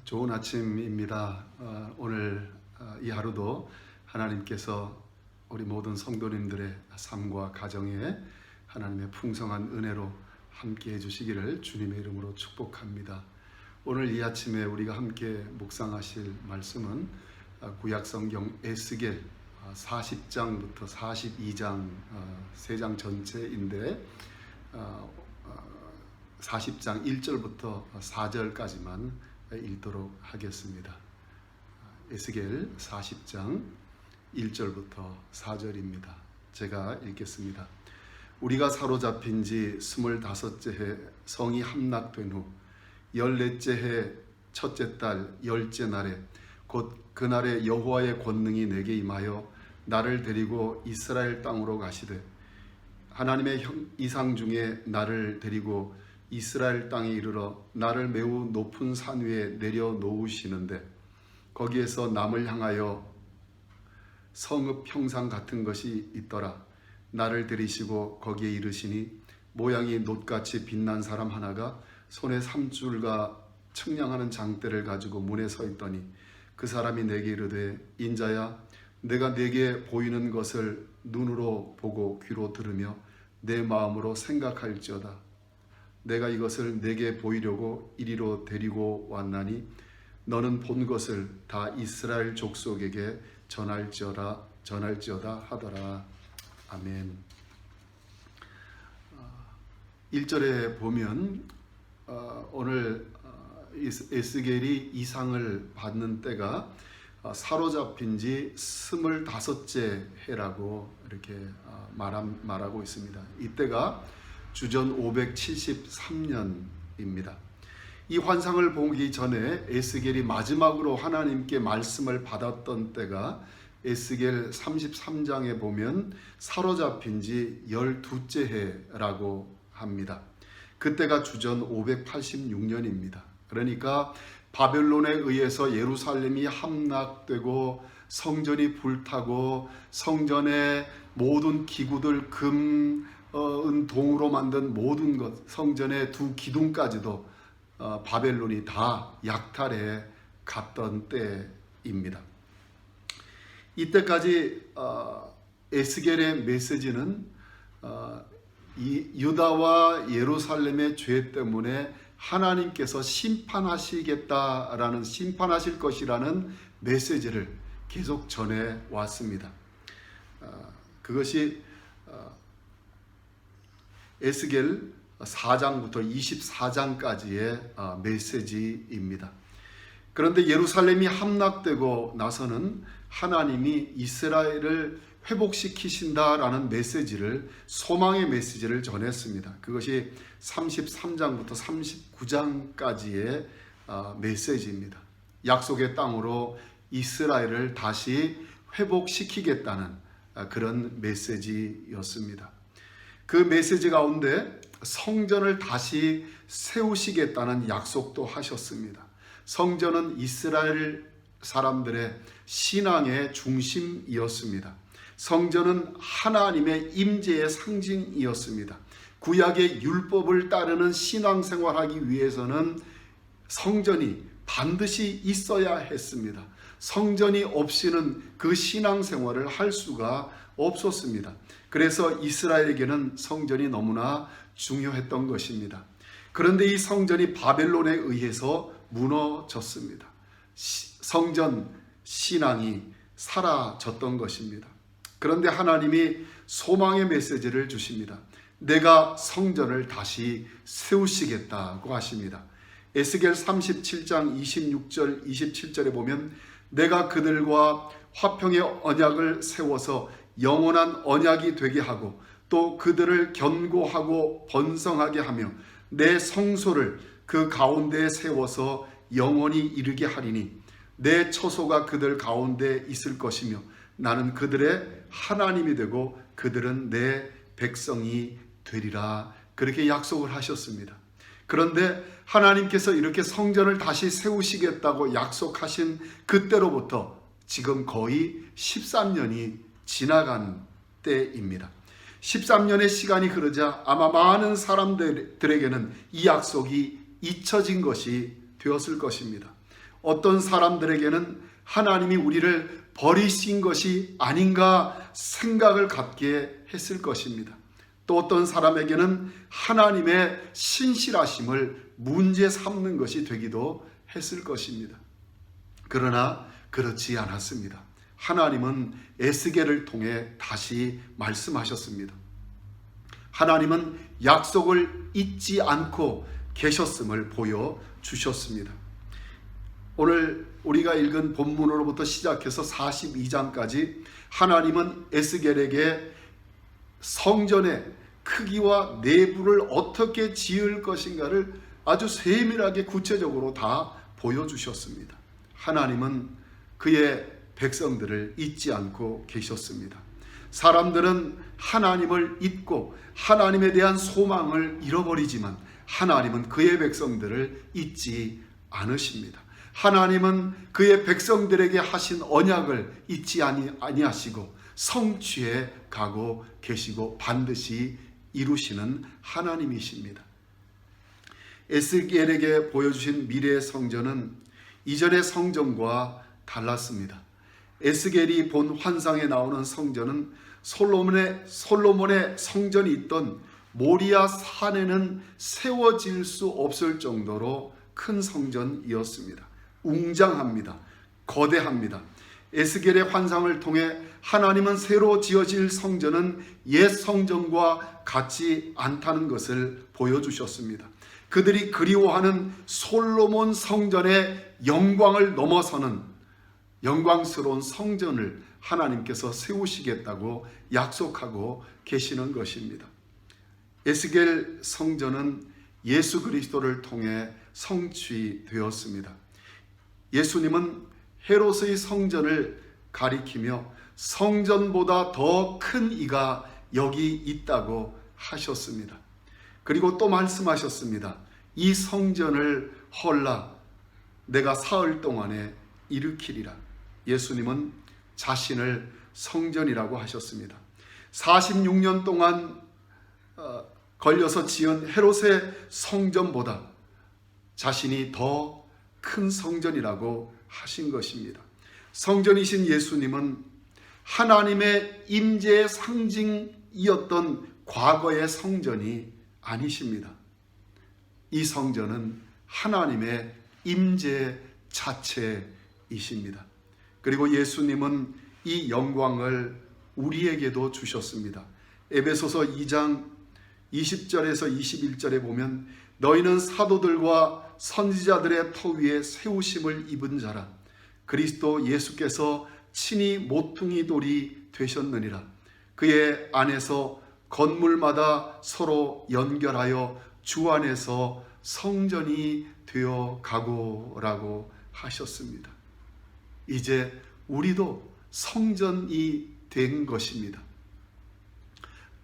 좋은 아침입니다. 오늘 이 하루도 하나님께서 우리 모든 성도님들의 삶과 가정에 하나님의 풍성한 은혜로 함께 해주시기를 주님의 이름으로 축복합니다. 오늘 이 아침에 우리가 함께 묵상하실 말씀은 구약성경 에스겔 40장부터 42장 3장 전체인데 40장 1절부터 4절까지만 읽도록 하겠습니다. 에스겔 40장 1절부터 4절입니다. 제가 읽겠습니다. 우리가 사로잡힌 지 25째 해 성이 함락된 후 14째 해 첫째 달 10째 날에 곧 그날에 여호와의 권능이 내게 임하여 나를 데리고 이스라엘 땅으로 가시되 하나님의 이상 중에 나를 데리고 이스라엘 땅에 이르러 나를 매우 높은 산 위에 내려 놓으시는데 거기에서 남을 향하여 성읍 형상 같은 것이 있더라. 나를 데리시고 거기에 이르시니 모양이 놋같이 빛난 사람 하나가 손에 삼줄과 측량하는 장대를 가지고 문에 서 있더니 그 사람이 내게 이르되 인자야 내가 내게 보이는 것을 눈으로 보고 귀로 들으며 내 마음으로 생각할지어다. 내가 이것을 내게 보이려고 이리로 데리고 왔나니 너는 본 것을 다 이스라엘 족속에게 전할지어다 하더라. 아멘. 1절에 보면 오늘 에스겔이 이상을 받는 때가 사로잡힌 지 25째 해라고 이렇게 말하고 있습니다. 이때가 주전 573년입니다. 이 환상을 보기 전에 에스겔이 마지막으로 하나님께 말씀을 받았던 때가 에스겔 33장에 보면 사로잡힌 지 12째 해라고 합니다. 그때가 주전 586년입니다. 그러니까 바벨론에 의해서 예루살렘이 함락되고 성전이 불타고 성전의 모든 기구들 동으로 만든 모든 것, 성전의 두 기둥까지도 바벨론이 다 약탈해 갔던 때입니다. 이때까지 에스겔의 메시지는 유다와 예루살렘의 죄 때문에 하나님께서 심판하실 것이라는 메시지를 계속 전해 왔습니다. 그것이 에스겔 4장부터 24장까지의 메시지입니다. 그런데 예루살렘이 함락되고 나서는 하나님이 이스라엘을 회복시키신다라는 메시지를, 소망의 메시지를 전했습니다. 그것이 33장부터 39장까지의 메시지입니다. 약속의 땅으로 이스라엘을 다시 회복시키겠다는 그런 메시지였습니다. 그 메시지 가운데 성전을 다시 세우시겠다는 약속도 하셨습니다. 성전은 이스라엘 사람들의 신앙의 중심이었습니다. 성전은 하나님의 임재의 상징이었습니다. 구약의 율법을 따르는 신앙생활하기 위해서는 성전이 반드시 있어야 했습니다. 성전이 없이는 그 신앙생활을 할 수가 없었습니다. 그래서 이스라엘에게는 성전이 너무나 중요했던 것입니다. 그런데 이 성전이 바벨론에 의해서 무너졌습니다. 성전 신앙이 사라졌던 것입니다. 그런데 하나님이 소망의 메시지를 주십니다. 내가 성전을 다시 세우시겠다고 하십니다. 에스겔 37장 26절 27절에 보면 내가 그들과 화평의 언약을 세워서 영원한 언약이 되게 하고 또 그들을 견고하고 번성하게 하며 내 성소를 그 가운데에 세워서 영원히 이르게 하리니 내 처소가 그들 가운데 있을 것이며 나는 그들의 하나님이 되고 그들은 내 백성이 되리라. 그렇게 약속을 하셨습니다. 그런데 하나님께서 이렇게 성전을 다시 세우시겠다고 약속하신 그때로부터 지금 거의 13년이 지나간 때입니다. 13년의 시간이 흐르자 아마 많은 사람들에게는 이 약속이 잊혀진 것이 되었을 것입니다. 어떤 사람들에게는 하나님이 우리를 버리신 것이 아닌가 생각을 갖게 했을 것입니다. 또 어떤 사람에게는 하나님의 신실하심을 문제 삼는 것이 되기도 했을 것입니다. 그러나 그렇지 않았습니다. 하나님은 에스겔을 통해 다시 말씀하셨습니다. 하나님은 약속을 잊지 않고 계셨음을 보여주셨습니다. 오늘 우리가 읽은 본문으로부터 시작해서 42장까지 하나님은 에스겔에게 성전의 크기와 내부를 어떻게 지을 것인가를 아주 세밀하게 구체적으로 다 보여주셨습니다. 하나님은 그의 백성들을 잊지 않고 계셨습니다. 사람들은 하나님을 잊고 하나님에 대한 소망을 잃어버리지만 하나님은 그의 백성들을 잊지 않으십니다. 하나님은 그의 백성들에게 하신 언약을 잊지 아니하시고 성취해 가고 계시고 반드시 이루시는 하나님이십니다. 에스겔에게 보여주신 미래의 성전은 이전의 성전과 달랐습니다. 에스겔이 본 환상에 나오는 성전은 솔로몬의 성전이 있던 모리아 산에는 세워질 수 없을 정도로 큰 성전이었습니다. 웅장합니다. 거대합니다. 에스겔의 환상을 통해 하나님은 새로 지어질 성전은 옛 성전과 같지 않다는 것을 보여주셨습니다. 그들이 그리워하는 솔로몬 성전의 영광을 넘어서는 영광스러운 성전을 하나님께서 세우시겠다고 약속하고 계시는 것입니다. 에스겔 성전은 예수 그리스도를 통해 성취되었습니다. 예수님은 헤롯의 성전을 가리키며 성전보다 더 큰 이가 여기 있다고 하셨습니다. 그리고 또 말씀하셨습니다. 이 성전을 헐라 내가 사흘 동안에 일으키리라. 예수님은 자신을 성전이라고 하셨습니다. 46년 동안 걸려서 지은 헤롯의 성전보다 자신이 더 큰 성전이라고 하신 것입니다. 성전이신 예수님은 하나님의 임재의 상징이었던 과거의 성전이 아니십니다. 이 성전은 하나님의 임재 자체이십니다. 그리고 예수님은 이 영광을 우리에게도 주셨습니다. 에베소서 2장 20절에서 21절에 보면 너희는 사도들과 선지자들의 터 위에 세우심을 입은 자라. 그리스도 예수께서 친히 모퉁이 돌이 되셨느니라. 그의 안에서 건물마다 서로 연결하여 주 안에서 성전이 되어 가고라고 하셨습니다. 이제 우리도 성전이 된 것입니다.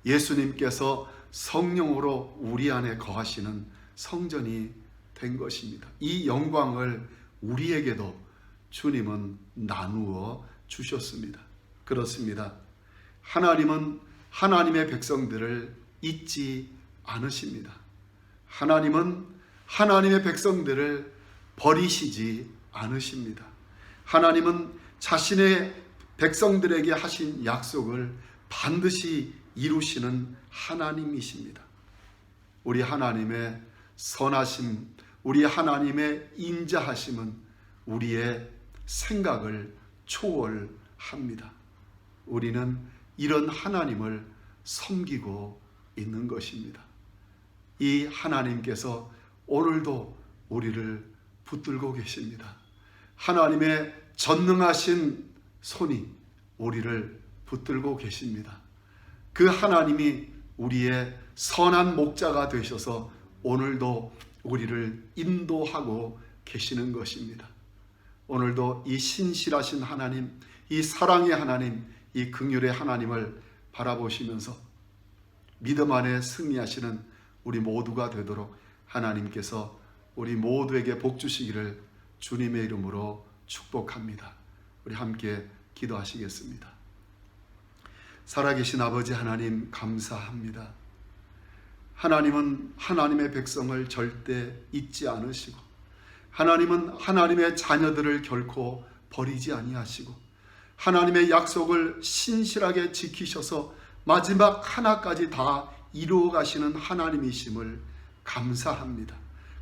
예수님께서 성령으로 우리 안에 거하시는 성전이 된 것입니다. 이 영광을 우리에게도 주님은 나누어 주셨습니다. 그렇습니다. 하나님은 하나님의 백성들을 잊지 않으십니다. 하나님은 하나님의 백성들을 버리시지 않으십니다. 하나님은 자신의 백성들에게 하신 약속을 반드시 이루시는 하나님이십니다. 우리 하나님의 선하심, 우리 하나님의 인자하심은 우리의 생각을 초월합니다. 우리는 이런 하나님을 섬기고 있는 것입니다. 이 하나님께서 오늘도 우리를 붙들고 계십니다. 하나님의 전능하신 손이 우리를 붙들고 계십니다. 그 하나님이 우리의 선한 목자가 되셔서 오늘도 우리를 인도하고 계시는 것입니다. 오늘도 이 신실하신 하나님, 이 사랑의 하나님, 이 긍휼의 하나님을 바라보시면서 믿음 안에 승리하시는 우리 모두가 되도록 하나님께서 우리 모두에게 복 주시기를 주님의 이름으로 축복합니다. 우리 함께 기도하시겠습니다. 살아계신 아버지 하나님 감사합니다. 하나님은 하나님의 백성을 절대 잊지 않으시고 하나님은 하나님의 자녀들을 결코 버리지 아니하시고 하나님의 약속을 신실하게 지키셔서 마지막 하나까지 다 이루어 가시는 하나님이심을 감사합니다.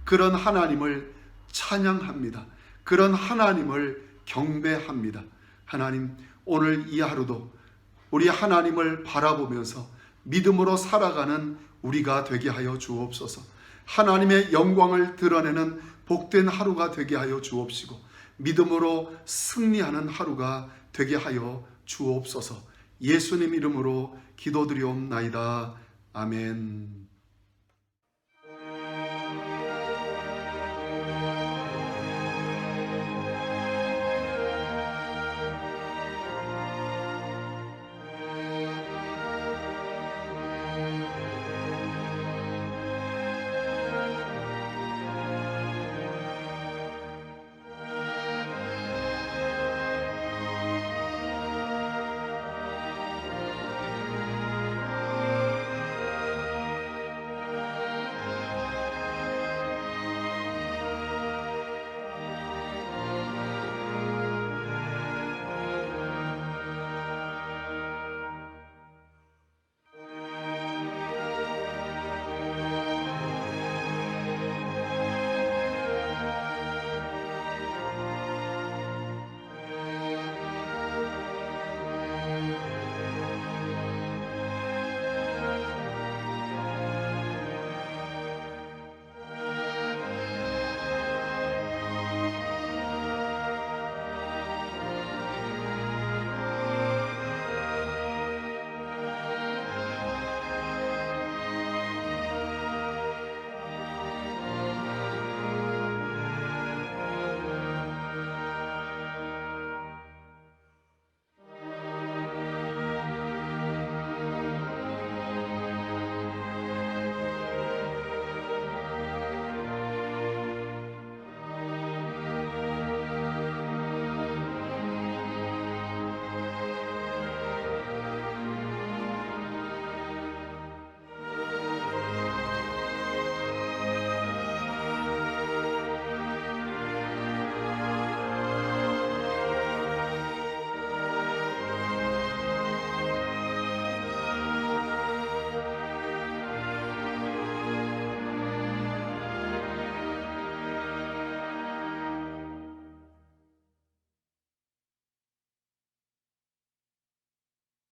그런 하나님을 찬양합니다. 그런 하나님을 경배합니다. 하나님, 오늘 이 하루도 우리 하나님을 바라보면서 믿음으로 살아가는 우리가 되게 하여 주옵소서. 하나님의 영광을 드러내는 복된 하루가 되게 하여 주옵시고 믿음으로 승리하는 하루가 되게 하여 주옵소서. 예수님 이름으로 기도드리옵나이다. 아멘.